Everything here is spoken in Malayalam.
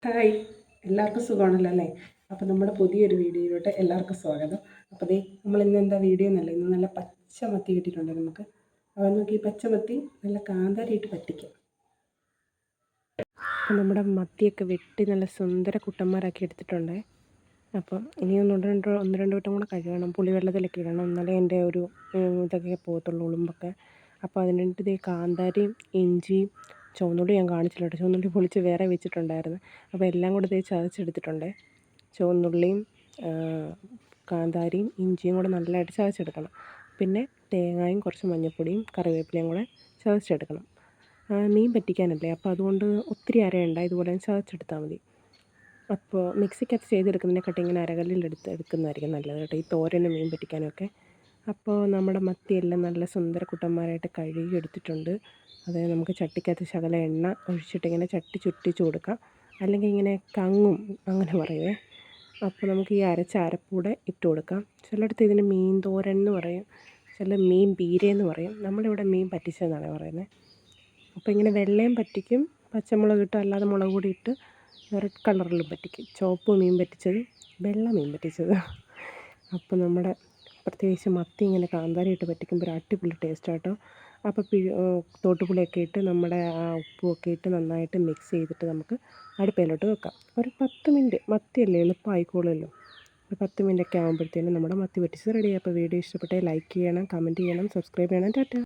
ഹായ്, എല്ലാവർക്കും സുഖമാണല്ലോ അല്ലേ? അപ്പോൾ നമ്മുടെ പുതിയൊരു വീഡിയോയിലോട്ട് എല്ലാവർക്കും സ്വാഗതം. അപ്പോൾ നമ്മൾ ഇന്ന് എന്താ വീഡിയോ എന്നല്ല, ഇന്ന് നല്ല പച്ച മത്തി കിട്ടിയിട്ടുണ്ട് നമുക്ക്. അപ്പോൾ നോക്കി പച്ചമത്തി നല്ല കാന്താരിയിട്ട് പറ്റിക്കാം. അപ്പോൾ നമ്മുടെ മത്തിയൊക്കെ വെട്ടി നല്ല സുന്ദര കുട്ടന്മാരാക്കി എടുത്തിട്ടുണ്ട്. അപ്പം ഇനി ഒന്ന് രണ്ട് വട്ടം കൂടെ കഴുകണം, പുളിവെള്ളത്തിലൊക്കെ ഇടണം, എന്നാലേ എൻ്റെ ഒരു ഇതൊക്കെ പോകത്തുള്ളൂ, ഉളുമ്പൊക്കെ. അപ്പോൾ അതിന് വേണ്ടി കാന്താരിയും ഇഞ്ചിയും ചുവന്നുള്ളി ഞാൻ കാണിച്ചില്ല കേട്ടോ, ചുവന്നുള്ളി പൊളിച്ച് വേറെ വെച്ചിട്ടുണ്ടായിരുന്നു. അപ്പോൾ എല്ലാം കൂടെ ചതച്ചെടുത്തിട്ടുണ്ട്. ചുവന്നുള്ളിയും കാന്താരിയും ഇഞ്ചിയും കൂടെ നല്ലതായിട്ട് ചതച്ചെടുക്കണം. പിന്നെ തേങ്ങയും കുറച്ച് മഞ്ഞൾപ്പൊടിയും കറിവേപ്പിലയും കൂടെ ചതച്ചെടുക്കണം. മീൻ പറ്റിക്കാനല്ലേ, അപ്പോൾ അതുകൊണ്ട് ഒത്തിരി അരയണ്ട, ഇതുപോലെ ചതച്ചെടുത്താൽ മതി. അപ്പോൾ മിക്സിക്കകത്ത് ചെയ്തെടുക്കുന്നതിനെക്കാട്ടി ഇങ്ങനെ എടുക്കുന്നതായിരിക്കും നല്ലത് കേട്ടോ, ഈ തോരനും മീൻ പറ്റിക്കാനും ഒക്കെ. അപ്പോൾ നമ്മുടെ മത്തിയെല്ലാം നല്ല സുന്ദര കുട്ടന്മാരായിട്ട് കഴുകി എടുത്തിട്ടുണ്ട്. അതായത് നമുക്ക് ചട്ടിക്കകത്ത് ശകലം എണ്ണ ഒഴിച്ചിട്ട് ഇങ്ങനെ ചട്ടി ചുറ്റിച്ച് കൊടുക്കാം, അല്ലെങ്കിൽ ഇങ്ങനെ കങ്ങും അങ്ങനെ പറയുവേ. അപ്പോൾ നമുക്ക് ഈ അരച്ച അരപ്പൂടെ ഇട്ട് കൊടുക്കാം. ചിലയിടത്ത് ഇതിന് മീൻ തോരൻ എന്ന് പറയും, ചില മീൻ പീരയെന്ന് പറയും. നമ്മളിവിടെ മീൻ പറ്റിച്ചതെന്നാണ് പറയുന്നത്. അപ്പോൾ ഇങ്ങനെ വെള്ളയും പറ്റിക്കും, പച്ചമുളക് ഇട്ട് അല്ലാതെ മുളക് പൊടി ഇട്ട് റെഡ് കളറിലും പറ്റിക്കും. ചുവപ്പ് മീൻ പറ്റിച്ചത്, വെള്ള മീൻ പറ്റിച്ചത്. അപ്പോൾ നമ്മുടെ പ്രത്യേകിച്ച് മത്തി ഇങ്ങനെ കാന്താരിയിട്ട് പറ്റിക്കുമ്പോൾ ഒരു അടിപൊളി ടേസ്റ്റാട്ടോ. അപ്പോൾ തോട്ടുപുളിയൊക്കെ ഇട്ട് നമ്മുടെ ആ ഉപ്പുമൊക്കെ ഇട്ട് നന്നായിട്ട് മിക്സ് ചെയ്തിട്ട് നമുക്ക് അടുപ്പയിലോട്ട് വെക്കാം. ഒരു 10 മിനിറ്റ്, മത്തിയല്ലേ എളുപ്പമായിക്കോളുമല്ലോ. ഒരു 10 മിനിറ്റൊക്കെ ആകുമ്പോഴത്തേനും നമ്മുടെ മത്തി പറ്റിച്ചത് റെഡിയായി. അപ്പോൾ വീഡിയോ ഇഷ്ടപ്പെട്ടാൽ ലൈക്ക് ചെയ്യണം, കമൻറ്റ് ചെയ്യണം, സബ്സ്ക്രൈബ് ചെയ്യണം. ടാറ്റാ.